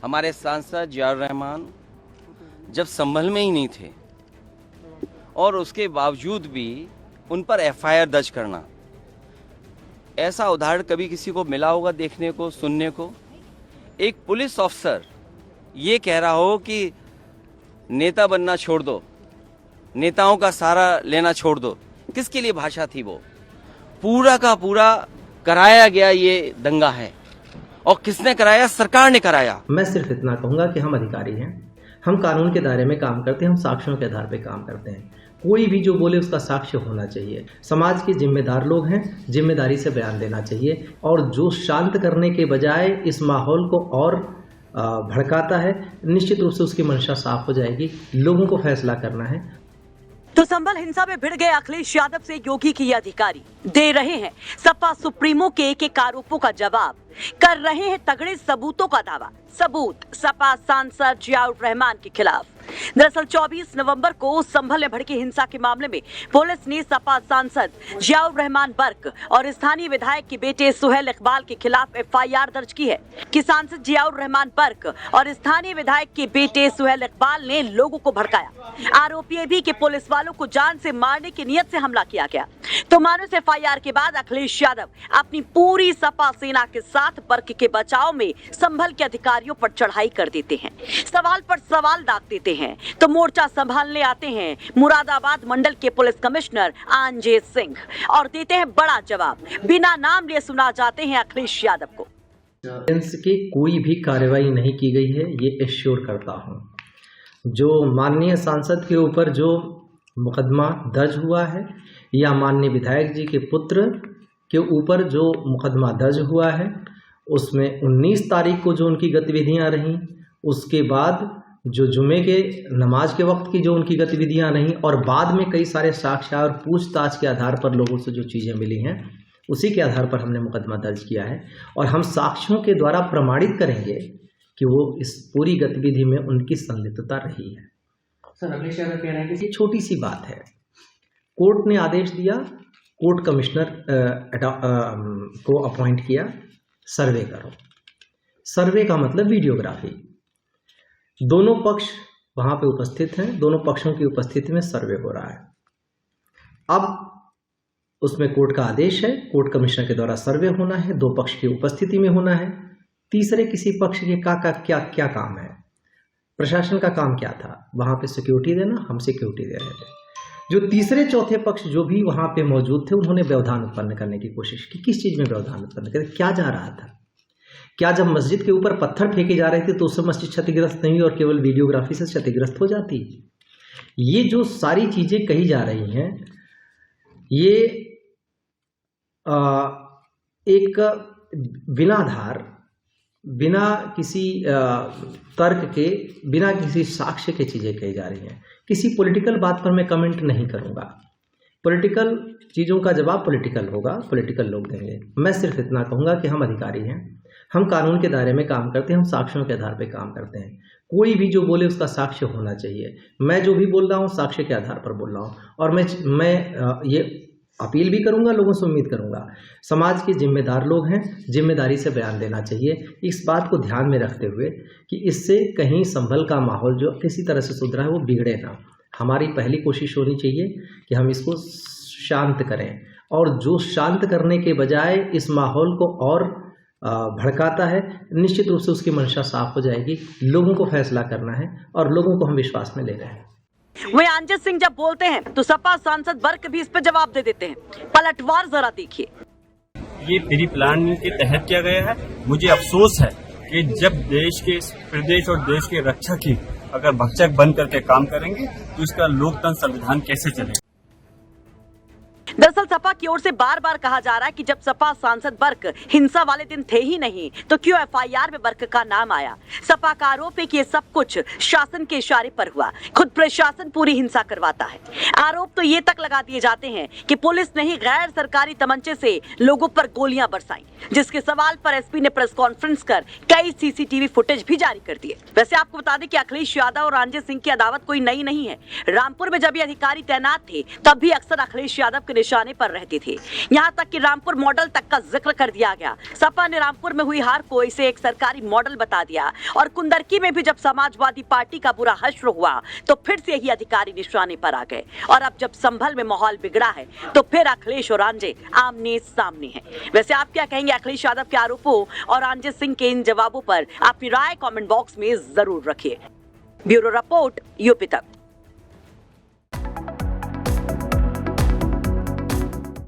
हमारे सांसद जियाउर रहमान जब संभल में ही नहीं थे और उसके बावजूद भी उन पर एफआईआर दर्ज करना, ऐसा उदाहरण कभी किसी को मिला होगा देखने को, सुनने को? एक पुलिस ऑफिसर ये कह रहा हो कि नेता बनना छोड़ दो, नेताओं का सहारा लेना छोड़ दो। किसके लिए भाषा थी वो? पूरा का पूरा कराया गया ये दंगा है। और किसने कराया? सरकार ने कराया। मैं सिर्फ इतना कहूंगा कि हम अधिकारी हैं, हम कानून के दायरे में काम करते हैं, हम साक्ष्यों के आधार पर काम करते हैं। कोई भी जो बोले उसका साक्ष्य होना चाहिए। समाज के जिम्मेदार लोग हैं, जिम्मेदारी से बयान देना चाहिए। और जो शांत करने के बजाय इस माहौल को और भड़काता है, निश्चित रूप से उसकी मंशा साफ हो जाएगी। लोगों को फैसला करना है। तो संभल हिंसा में भिड़ गए अखिलेश यादव से योगी की अधिकारी दे रहे हैं सपा सुप्रीमो के एक आरोपों का जवाब, कर रहे हैं तगड़े सबूतों का दावा। सबूत सपा सांसद जियाउर रहमान के खिलाफ। दरअसल 24 नवंबर को संभल में भड़की हिंसा के मामले में पुलिस ने सपा सांसद जियाउर रहमान बर्क और स्थानीय विधायक के बेटे सुहेल इकबाल के खिलाफ एफआईआर दर्ज की है कि सांसद जियाउर रहमान बर्क और स्थानीय विधायक के बेटे सुहेल इकबाल ने लोगों को भड़काया। आरोप ये भी कि पुलिस वालों को जान से मारने की नियत से हमला किया गया। तो मानस एफआईआर के बाद अखिलेश यादव अपनी पूरी सपा सेना के साथ बर्क के बचाव में संभल के अधिकारियों पर चढ़ाई कर देते हैं, सवाल पर सवाल दाग देते हैं। तो मोर्चा संभालने आते हैं मुरादाबाद मंडल के पुलिस कमिश्नर आंजे सिंह और देते हैं बड़ा जवाब। बिना नाम लिए सुना जाते हैं अखिलेश यादव को। की कोई भी कार्रवाई नहीं की गई है, ये एश्योर करता हूं। जो माननीय सांसद के ऊपर जो मुकदमा दर्ज हुआ है या माननीय विधायक जी के पुत्र के ऊपर जो मुकदमा दर्ज हुआ है, उसमें 19 तारीख को जो उनकी गतिविधियां रहीं, उसके बाद जो जुमे के नमाज के वक्त की जो उनकी गतिविधियां रहीं, और बाद में कई सारे साक्ष्य और पूछताछ के आधार पर लोगों से जो चीज़ें मिली हैं, उसी के आधार पर हमने मुकदमा दर्ज किया है। और हम साक्ष्यों के द्वारा प्रमाणित करेंगे कि वो इस पूरी गतिविधि में उनकी संलिप्तता रही है। सर, अखिलेश यादव कह रहे हैं कि ये छोटी सी बात है। कोर्ट ने आदेश दिया, कोर्ट कमिश्नर को अपॉइंट किया, सर्वे करो। सर्वे का मतलब वीडियोग्राफी। दोनों पक्ष वहां पे उपस्थित हैं, दोनों पक्षों की उपस्थिति में सर्वे हो रहा है। अब उसमें कोर्ट का आदेश है, कोर्ट कमिश्नर के द्वारा सर्वे होना है, दो पक्ष की उपस्थिति में होना है। तीसरे किसी पक्ष के क्या काम है? प्रशासन का काम क्या था? वहां पे सिक्योरिटी देना, हम सिक्योरिटी दे रहे थे। जो तीसरे चौथे पक्ष जो भी वहां पे मौजूद थे, उन्होंने व्यवधान उत्पन्न करने की कोशिश की। किस चीज में व्यवधान उत्पन्न करे? क्या जा रहा था? क्या जब मस्जिद के ऊपर पत्थर फेंके जा रहे थे तो उससे मस्जिद क्षतिग्रस्त नहीं और केवल वीडियोग्राफी से क्षतिग्रस्त हो जाती? ये जो सारी चीजें कही जा रही हैं, ये एक बिना आधार, बिना किसी तर्क के, बिना किसी साक्ष्य के चीजें कही जा रही हैं। किसी पॉलिटिकल बात पर मैं कमेंट नहीं करूंगा। पॉलिटिकल चीजों का जवाब पॉलिटिकल होगा, पॉलिटिकल लोग देंगे। मैं सिर्फ इतना कहूंगा कि हम अधिकारी हैं, हम कानून के दायरे में काम करते हैं, हम साक्ष्यों के आधार पर काम करते हैं। कोई भी जो बोले उसका साक्ष्य होना चाहिए। मैं जो भी बोल रहा हूँ साक्ष्य के आधार पर बोल रहा हूँ। और मैं ये अपील भी करूंगा, लोगों से उम्मीद करूंगा, समाज के जिम्मेदार लोग हैं, जिम्मेदारी से बयान देना चाहिए, इस बात को ध्यान में रखते हुए कि इससे कहीं संभल का माहौल जो किसी तरह से सुधरा है वो बिगड़े ना। हमारी पहली कोशिश होनी चाहिए कि हम इसको शांत करें, और जो शांत करने के बजाय इस माहौल को और भड़काता है, निश्चित रूप से उसकी मंशा साफ हो जाएगी। लोगों को फैसला करना है और लोगों को हम विश्वास में ले रहे हैं। वहीं आंजे सिंह जब बोलते हैं तो सपा सांसद बर्क भी इस पे जवाब दे देते हैं। पलटवार जरा देखिए। ये प्री प्लानिंग के तहत किया गया है। मुझे अफसोस है कि जब देश के प्रदेश और देश के रक्षक ही अगर भक्षक बन करके काम करेंगे तो इसका लोकतंत्र संविधान कैसे चलेगा? दरअसल सपा की ओर से बार बार कहा जा रहा है कि जब सपा सांसद बर्क हिंसा वाले दिन थे ही नहीं तो क्यों एफआईआर में बर्क का नाम आया। सपा का आरोप है कि ये सब कुछ शासन के इशारे पर हुआ, खुद प्रशासन पूरी हिंसा करवाता है। आरोप तो ये तक लगा दिए जाते हैं कि पुलिस ने ही गैर सरकारी तमंचे से लोगों पर गोलियां बरसाई, जिसके सवाल पर एसपी ने प्रेस कॉन्फ्रेंस कर कई सीसीटीवी फुटेज भी जारी कर दिए। वैसे आपको बता दें कि अखिलेश यादव और आंजे सिंह की अदावत कोई नई नहीं है। रामपुर में जब ये अधिकारी तैनात थे तब भी अक्सर अखिलेश यादव के निशाने पर रहते थे। यहाँ तक कि रामपुर मॉडल तक का जिक्र कर दिया गया। सपा ने रामपुर में हुई हार को इसे एक सरकारी मॉडल बता दिया और कुंदरकी में भी जब समाजवादी पार्टी का बुरा हश्र हुआ तो फिर से यही अधिकारी निशाने पर आ गए। और अब जब संभल में माहौल बिगड़ा है तो फिर अखिलेश और आंजे आमने सामने हैं। वैसे आप क्या कहेंगे अखिलेश यादव के आरोपों और आंजे सिंह के इन जवाबों पर? अपनी राय कमेंट बॉक्स में जरूर रखिए। ब्यूरो रिपोर्ट, यूपी तक।